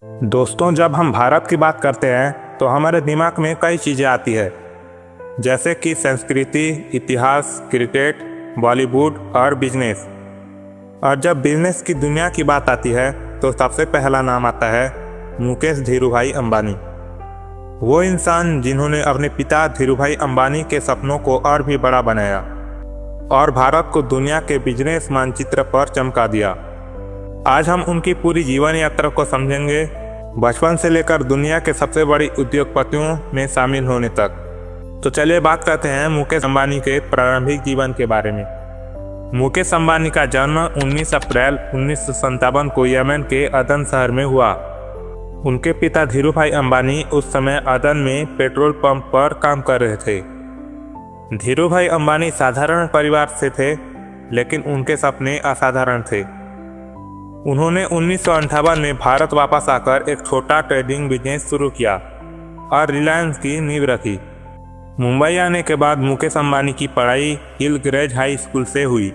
दोस्तों, जब हम भारत की बात करते हैं तो हमारे दिमाग में कई चीज़ें आती है, जैसे कि संस्कृति, इतिहास, क्रिकेट, बॉलीवुड और बिजनेस। और जब बिजनेस की दुनिया की बात आती है तो सबसे पहला नाम आता है मुकेश धीरूभाई अंबानी। वो इंसान जिन्होंने अपने पिता धीरूभाई अंबानी के सपनों को और भी बड़ा बनाया और भारत को दुनिया के बिजनेस मानचित्र पर चमका दिया। आज हम उनकी पूरी जीवन यात्रा को समझेंगे, बचपन से लेकर दुनिया के सबसे बड़ी उद्योगपतियों में शामिल होने तक। तो चलिए बात करते हैं मुकेश अंबानी के प्रारंभिक जीवन के बारे में। मुकेश अंबानी का जन्म 19 अप्रैल 1957 को यमन के अदन शहर में हुआ। उनके पिता धीरूभाई अंबानी उस समय अदन में पेट्रोल पंप पर काम कर रहे थे। धीरूभाई अंबानी साधारण परिवार से थे, लेकिन उनके सपने असाधारण थे। उन्होंने 1958 में भारत वापस आकर एक छोटा ट्रेडिंग बिजनेस शुरू किया और रिलायंस की नींव रखी। मुंबई आने के बाद मुकेश अंबानी की पढ़ाई हिलग्रेज हाई स्कूल से हुई।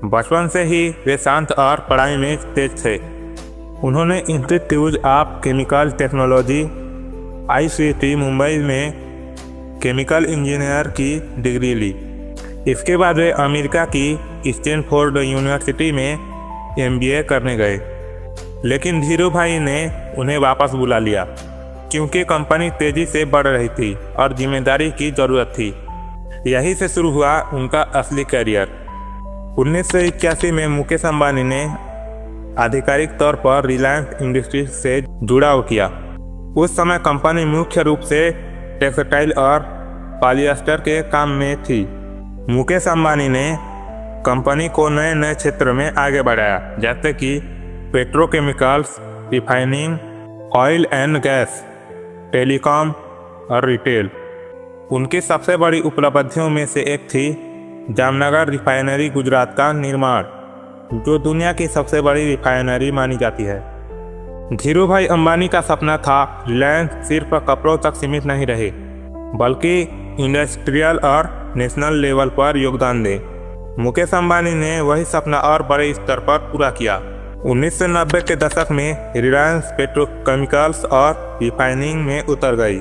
बचपन से ही वे शांत और पढ़ाई में तेज थे। उन्होंने institute of chemical technology ICT Mumbai में केमिकल इंजीनियर की डिग्री ली। इसके बाद वे अमेरिका की स्टैनफोर्ड यूनिवर्सिटी में MBA करने गए, लेकिन धीरूभाई ने उन्हें वापस बुला लिया क्योंकि कंपनी तेजी से बढ़ रही थी और जिम्मेदारी की ज़रूरत थी। यहीं से शुरू हुआ उनका असली करियर। 1981 में मुकेश अंबानी ने आधिकारिक तौर पर रिलायंस इंडस्ट्रीज से जुड़ाव किया। उस समय कंपनी मुख्य रूप से टेक्सटाइल और पॉलिएस्टर के काम में थी। मुकेश अंबानी ने कंपनी को नए नए क्षेत्र में आगे बढ़ाया, जैसे कि petrochemicals, refining, oil and gas, telecom और रिटेल। उनकी सबसे बड़ी उपलब्धियों में से एक थी जामनगर रिफाइनरी गुजरात का निर्माण, जो दुनिया की सबसे बड़ी रिफाइनरी मानी जाती है। धीरूभाई अंबानी का सपना था रिलायंस सिर्फ कपड़ों तक सीमित नहीं रहे, बल्कि इंडस्ट्रियल और नेशनल लेवल पर योगदान दे। मुकेश अंबानी ने वही सपना और बड़े स्तर पर पूरा किया। 1990 के दशक में रिलायंस पेट्रोकेमिकल्स और रिफाइनिंग में उतर गई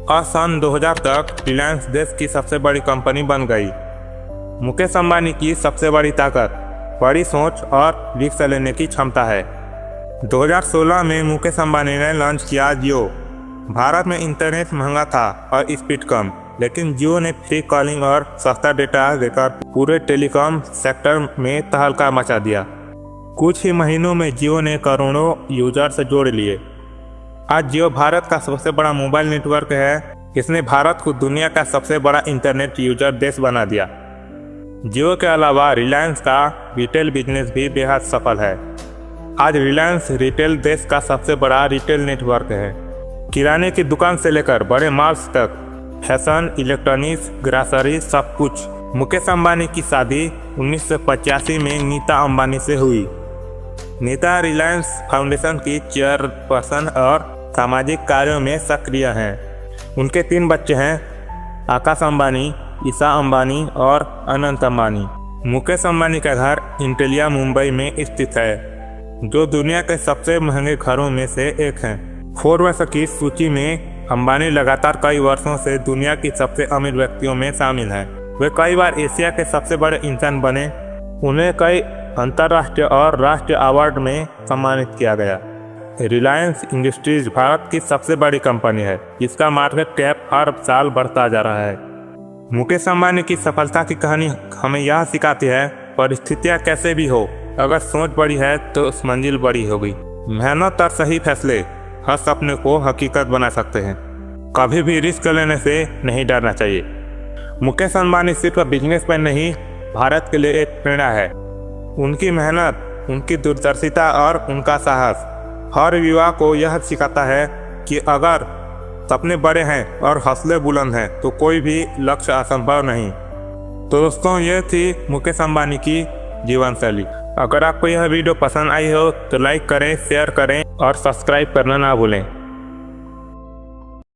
और सन 2000 तक रिलायंस देश की सबसे बड़ी कंपनी बन गई। मुकेश अंबानी की सबसे बड़ी ताकत बड़ी सोच और रिस्क लेने की क्षमता है। 2016 में मुकेश अंबानी ने लॉन्च किया जियो। भारत में इंटरनेट महंगा था और स्पीड कम, लेकिन जियो ने फ्री कॉलिंग और सस्ता डेटा देकर पूरे टेलीकॉम सेक्टर में तहलका मचा दिया। कुछ ही महीनों में जियो ने करोड़ों यूजर्स जोड़ लिए। आज जियो भारत का सबसे बड़ा मोबाइल नेटवर्क है। इसने भारत को दुनिया का सबसे बड़ा इंटरनेट यूजर देश बना दिया। जियो के अलावा रिलायंस का रिटेल बिजनेस भी बेहद सफल है। आज रिलायंस रिटेल देश का सबसे बड़ा रिटेल नेटवर्क है। किराने की दुकान से लेकर बड़े मॉल्स तक, फैशन, इलेक्ट्रॉनिक्स, ग्रॉसरी, सब कुछ। मुकेश अंबानी की शादी 1985 में नीता अंबानी से हुई। नीता रिलायंस फाउंडेशन की चेयरपर्सन और सामाजिक कार्यों में सक्रिय हैं। उनके 3 बच्चे हैं, आकाश अंबानी, ईशा अंबानी और अनंत अंबानी। मुकेश अंबानी का घर इंटेलिया मुंबई में स्थित है, जो दुनिया के सबसे महंगे घरों में से एक है। फोर्ब्स की सूची में अंबानी लगातार कई वर्षों से दुनिया की सबसे अमीर व्यक्तियों में शामिल हैं। वे कई बार एशिया के सबसे बड़े इंसान बने। उन्हें कई अंतर्राष्ट्रीय और राष्ट्रीय अवार्ड में सम्मानित किया गया। रिलायंस इंडस्ट्रीज भारत की सबसे बड़ी कंपनी है, जिसका मार्केट कैप हर साल बढ़ता जा रहा है। मुकेश अंबानी की सफलता की कहानी हमें यह सिखाती है, परिस्थितियाँ कैसे भी हो, अगर सोच बड़ी है तो उस मंजिल बड़ी होगी। मेहनत और सही फैसले हर सपने को हकीकत बना सकते हैं। कभी भी रिस्क लेने से नहीं डरना चाहिए। मुकेश अंबानी सिर्फ बिजनेसमैन नहीं, भारत के लिए एक प्रेरणा है। उनकी मेहनत, उनकी दूरदर्शिता और उनका साहस हर युवा को यह सिखाता है कि अगर सपने बड़े हैं और हौसले बुलंद हैं तो कोई भी लक्ष्य असंभव नहीं। तो दोस्तों, ये थी मुकेश अंबानी की जीवन शैली। अगर आपको यह वीडियो पसंद आई हो तो लाइक करें, शेयर करें और सब्सक्राइब करना ना भूलें।